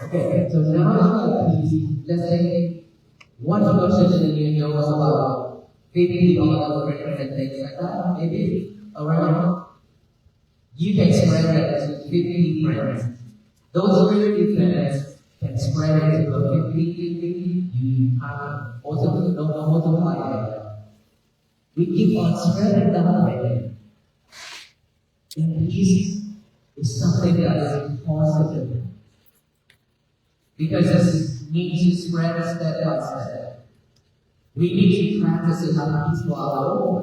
Okay, so now let's say one person in you knows about 50 all the different things like that, maybe around. You can spread that to 50 friends. Those 50 friends can spread it to a 50, you have also multiply that. We keep on spreading that way. And peace is something that is impossible. Because this needs to spread step by step. We need to practice it how peace for our own.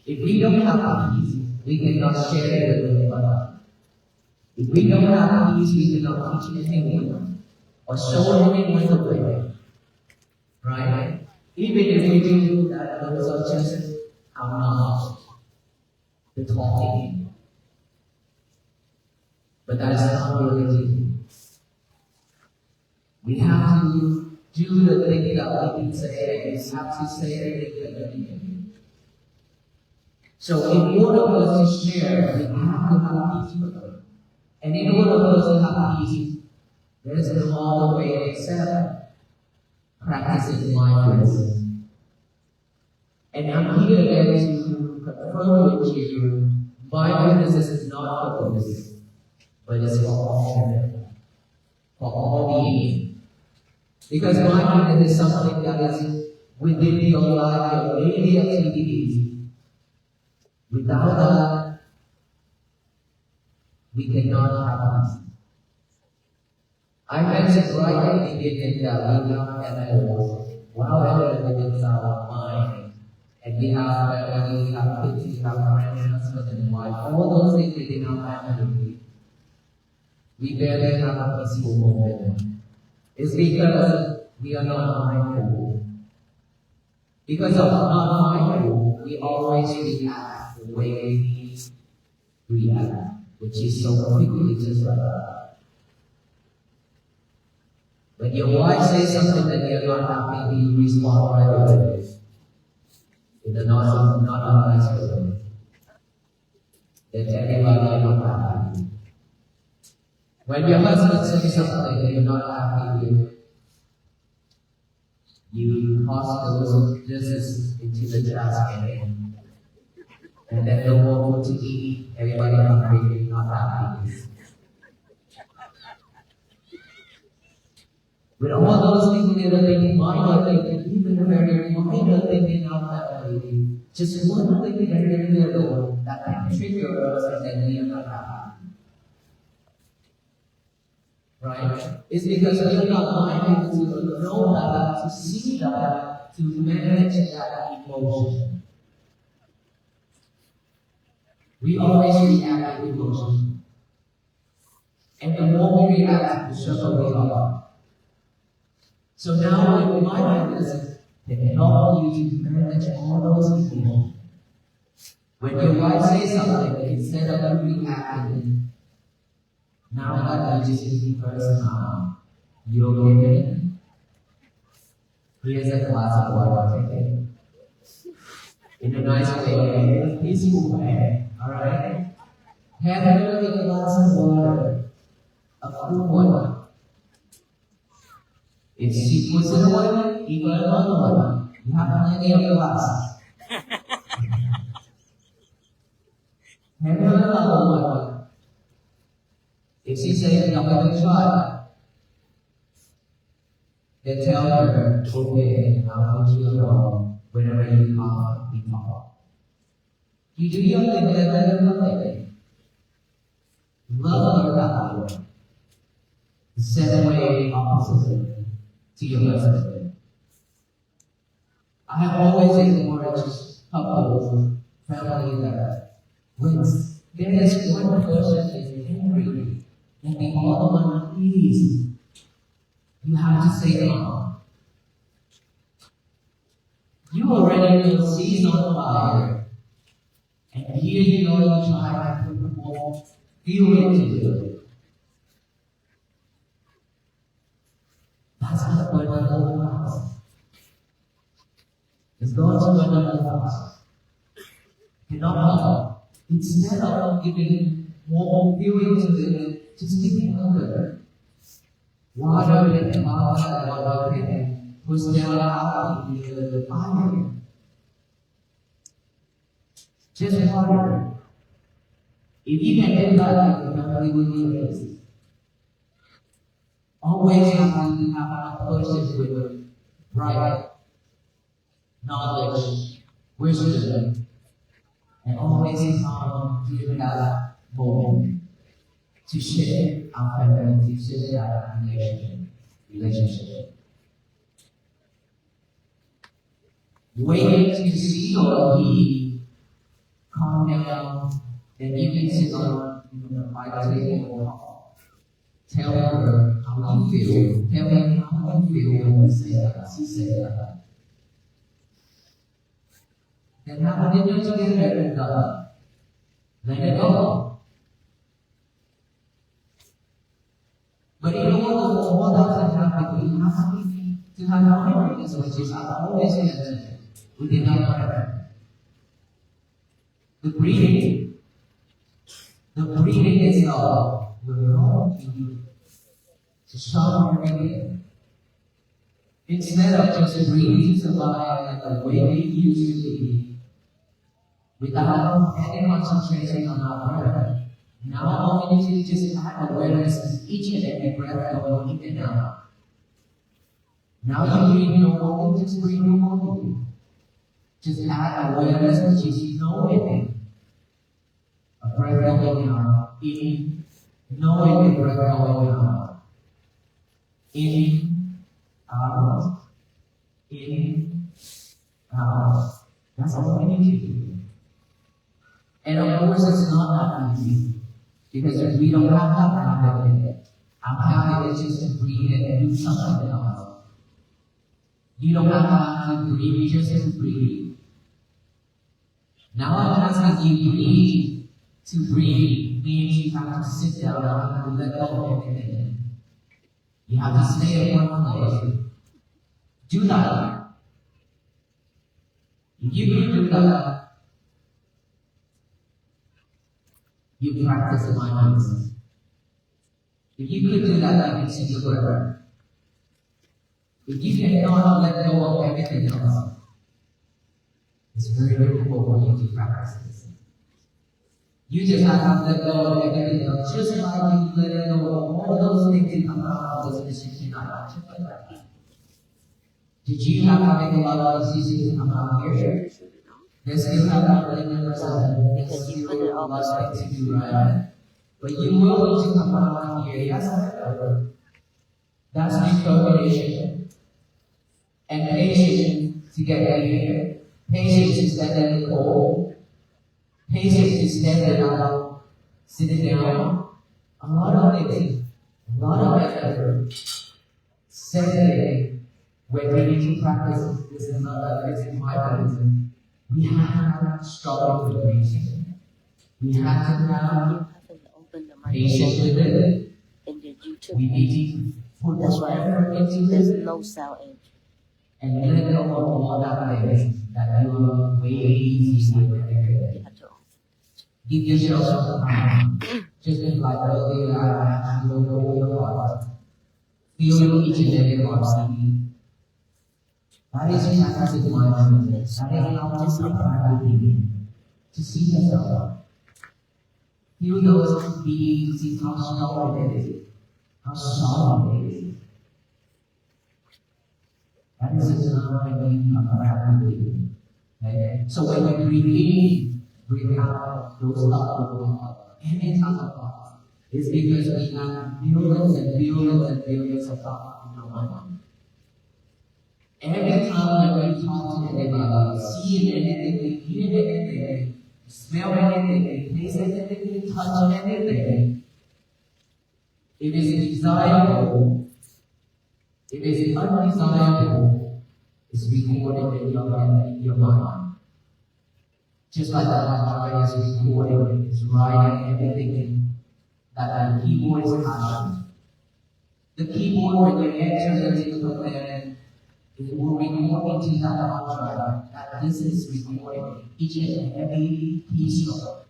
If we don't have peace, we cannot share it with others. If we don't have peace, we cannot teach anyone or show anyone the way. Right? Even if we do that, those are just our knowledge, the talking. But that is not really. We have to do the thing that we can say, and we have to say the thing that we can do. So in order for us to share, we have to have peace with them. And in order for us to have peace, there is a long way except practicing mindfulness. And I'm here again to confirm with you, mindfulness is not for this, but it's for all, for all beings. Because mindfulness is something that is within your life, your daily activities. Without that, we cannot have peace. I mentioned right at the beginning that we have animals, wild animals within our mind. And we have family, we have kids, we have friends, husband and wife, all those things within our family. We barely have a peaceful moment. It's because we are not mindful. Because of not mindful, we always react the way we react, which is so quickly just like that. When your wife says something that you're not happy, you respond right away. In a not a nice way. Then everybody are not happy. When your husband says something that you're not happy with, you toss those dishes into the trash can. And then no more food to eat, everybody hungry, not happy. With all those things that are thinking, minor things, even very minor things in our family, just one thing very little that can trigger us and then we are not happy. Right? It's because we are not mindful to know that, to see that, to manage that emotion. We always react with emotion. And the more we react, the stronger we are. So now with mindfulness, it can help you to manage all those emotions. When your wife says something, instead of you reacting, now that you just need the person now, you okay? Here's a glass of water, take it. In a nice way, in a peaceful way, alright? Have her a glass of water, a full water. If she puts it away, give her another one. You have plenty of glasses. Have her another one. If she says, I'm going to try, then tell her, okay, I'll put you alone whenever you come, we talk. You do your thing, let her love it. Love your power. The same way, opposite to your husband. I have always encouraged couples, family that when there is one person is angry and the other one please, you have to say no. You already know she's on fire, and here you know you try to put more fuel into it. That's not what the whole house. It's going to another house. Cannot help. Instead of giving more fuel to it, just give it another. Water can cause that water can push down out into the fire. Just water. If you can do that, your family will be amazing. Always have to have a person with right knowledge, wisdom, and always come to that moment to share our family, to share our relationship. Wait to see or he calm down, then you can sit on the Bible table. Tell her how you feel. Tell him how you feel when you say that. She said that. Then have a dinner together with God. Let it go. But in order for all that to happen, we have to have mindfulness, which is always mentioned within our prayer. The breathing itself will help you to stop everything. Instead of just breathing to survive the way we used to be, without any concentration on our breath, now all we need to just add awareness to each and every breath going in and out. Now you breathe normally, just breathe normally. Just add awareness, which is knowing a breath going out, in, knowing the breath going out, in, out, in, out. That's all we need to do. And of course, it's not that easy, because we don't have that habit in it. Our habit is just to breathe and do something else. You don't have to breathe just to breathe. Now I'm asking you breathe. To breathe means you have to sit down and let go of everything. You have to stay in one place. Do that. If you can do that, you practice mindfulness. If you could do that, you can see your breath. If you cannot let go of everything else, it's very difficult for you to practice this. You just have to let go of everything else, just like you let go of all those things that come out of this decision tonight. Did you have to make a lot of decisions come out here? There's still have family members because you put it all those things to do, right? But you will need to come out here. That's determination and patience to get here. Patience to stand in the cold. Patience to stand out, sitting down. A lot of things, a lot of effort. Secondly, when we need to practice this mindfulness, we have to struggle with patience. We have to have patience with it. We need to put effort into There's it. no sound in. And let go of all that things that you are way easy with everything. Give yourself some time. Just like earlier, I asked you to know your heart. Feel each and every heartbeat. That is practicing mindfulness. That is how to practice to see yourself. Feel those beings, see how strong it is, how solid it is. That is a time when you come practicing. Okay? So when you breathe in, breathe out, those thoughts will come up. Any type of thought. It's because we have billions and billions and billions of thoughts in our mind. Every time that we talk to anybody, see anything, hear anything, smell anything, taste anything, touch anything, it is desirable, it is undesirable, it's recorded in your mind. Just like that mind is recording, it's writing everything that the keyboard is touching. The keyboard, when you enter into the plan, it will record into that hard drive that this is recording each and every piece of it.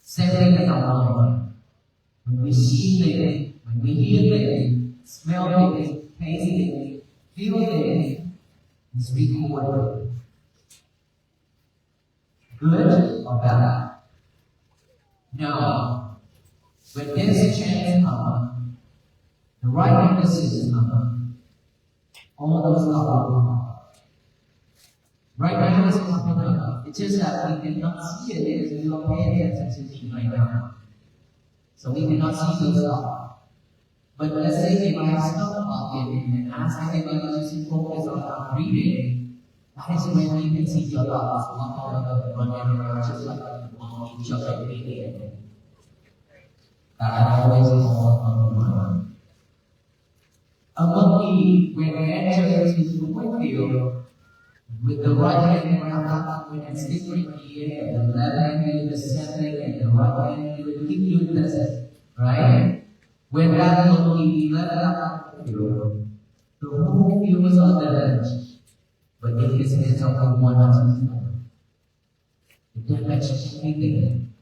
Same thing as our mind. When we see things, when we hear things, smell things, taste things, feel things, it's recorded. Good or bad? No. When there's a chance comes, the right decision comes, all those thoughts will come. Right now it's coming up. It's just that we cannot see it because we don't pay attention to it right now. So we cannot see those thoughts. But let's say if I stop talking and ask everybody to just focus on breathing, that is when you can see your thoughts running around just like on each other breathing. That I always call on the mind. A monkey, when it enters into the windfield, with the right hand when it's different here, and the left hand doing the same thing, and the right hand doing keep doing this, right? When that monkey left out the field, the whole field was on the ledge, but in his hands only one at It didn't mention anything,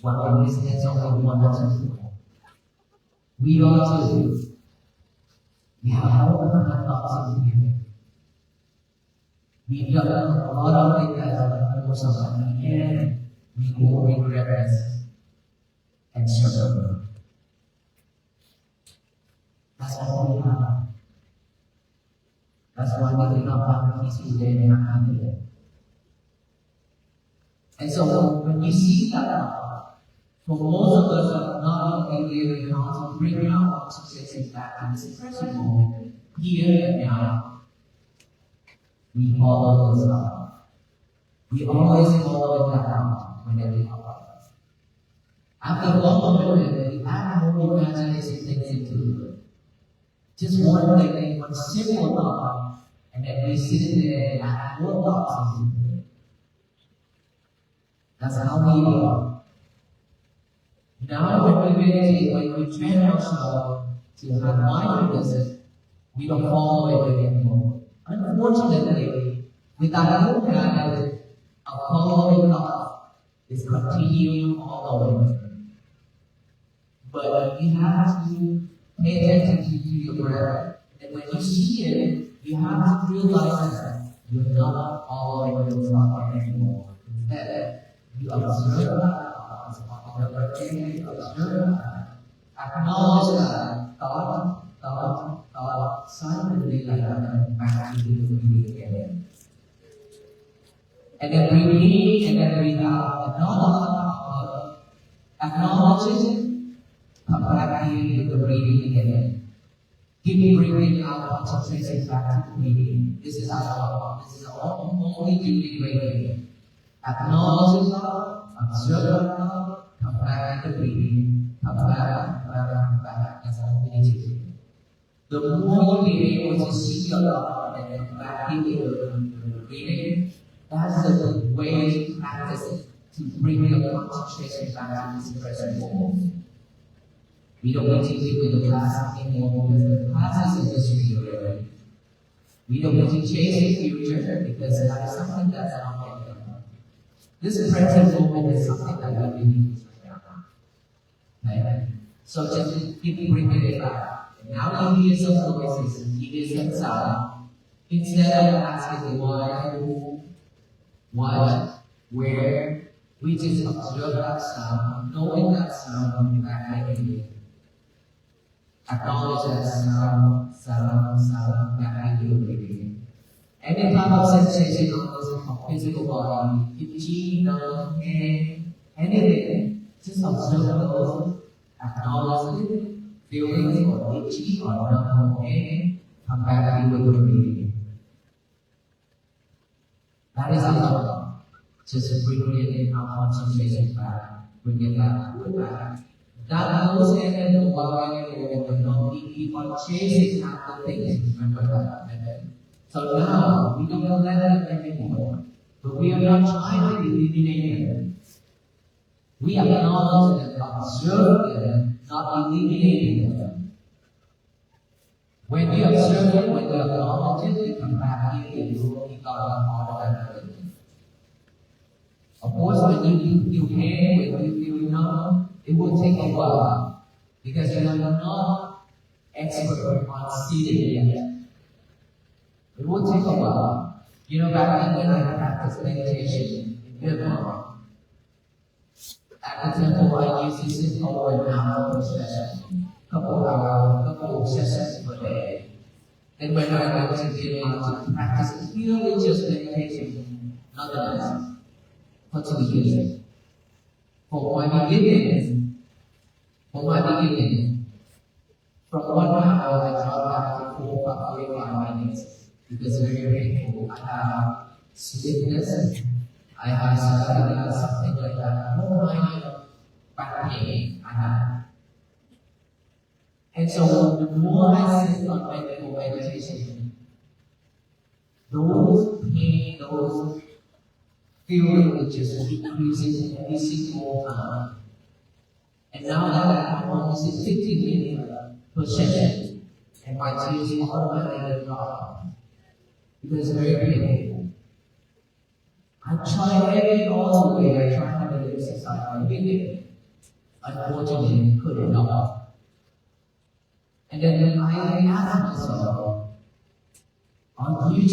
while in his hands only one at We all too. We have all kinds of thoughts in here. We've done a lot of things that are most of us, and we will regret this and struggle. That's all we have. That's why we cannot have a peaceful day in our family. And so when you see that, for most of us are not only able to bring our successes back in this present moment, here and now, we follow those up. We always follow it down whenever we up. After a long moment, we add more imagination things into it. Just one thing, one simple thought, and then we sit there and add more thoughts into it. That's how we are. Now when we meditate, when we train ourselves to have mindfulness, we don't follow it anymore. Unfortunately, without no habit of following thought, it's continuing following. But you have to pay attention to your breath. And when you see it, you have to realize that you're not following your thought anymore. Instead, you observe that thought, you observe that, acknowledge that thought, silently like that, and back to the breathing again. And then breathe in and then breathe out. Acknowledge it, come back here to the breathing again. Keep breathing out, concentrating back to the breathing. This is our This is our only duty breathing. Acknowledge it, observe it, come back to the breathing. Come back. That's all we need to do. The more you be able to see your thought and come back into the breathing, that's the way to practice it, to bring your concentration back to this present moment. We don't need to do the past anymore because the past is in history already. We don't need to chase the future because that is something that's not yet done. This present moment is something that we really need right now. Okay? So just keep bringing it back. Now you hear some noises, you hear some sound. Instead of asking why, who, what, where, we just observe that sound, knowing that sound back again. Acknowledge that sound back again. Any type of sensation on the physical body, itchy, numb, pain, anything, just observe those, acknowledge it. Feelings or itchy or numb or pain, come back with the breathing. That is enough. Just bring it in our concentration back. Bring it back. That goes in and while we keep on chasing after things. Remember that. So now we don't let them anymore. But we are not trying to eliminate them. We acknowledge and observe them, not eliminating them. When you observe it, when you acknowledge it, you come back here and you will become automatically. Of course, when you feel pain, when you feel numb, it will take a while. because you are not expert on sitting yet. It will take a while. Back then when I practiced meditation in Vietnam, at the temple I used to sit for an hour per session, couple sessions per day. And when I went to Vietnam to practice purely just meditation, nonetheless, for 2 years. For my beginning, from 1 hour I dropped back to 45 minutes because it's very painful. I have stiffness, I have something like that, no kind of back pain I have. And so the more I sit on meditation, those pain, those feeling will just decreasing every single time. And now that I'm almost at 15 minutes per session, and my tears automatically drop because it's very painful. I tried all the way. I tried to exercise every day. Unfortunately, couldn't help. And then I asked myself, are you just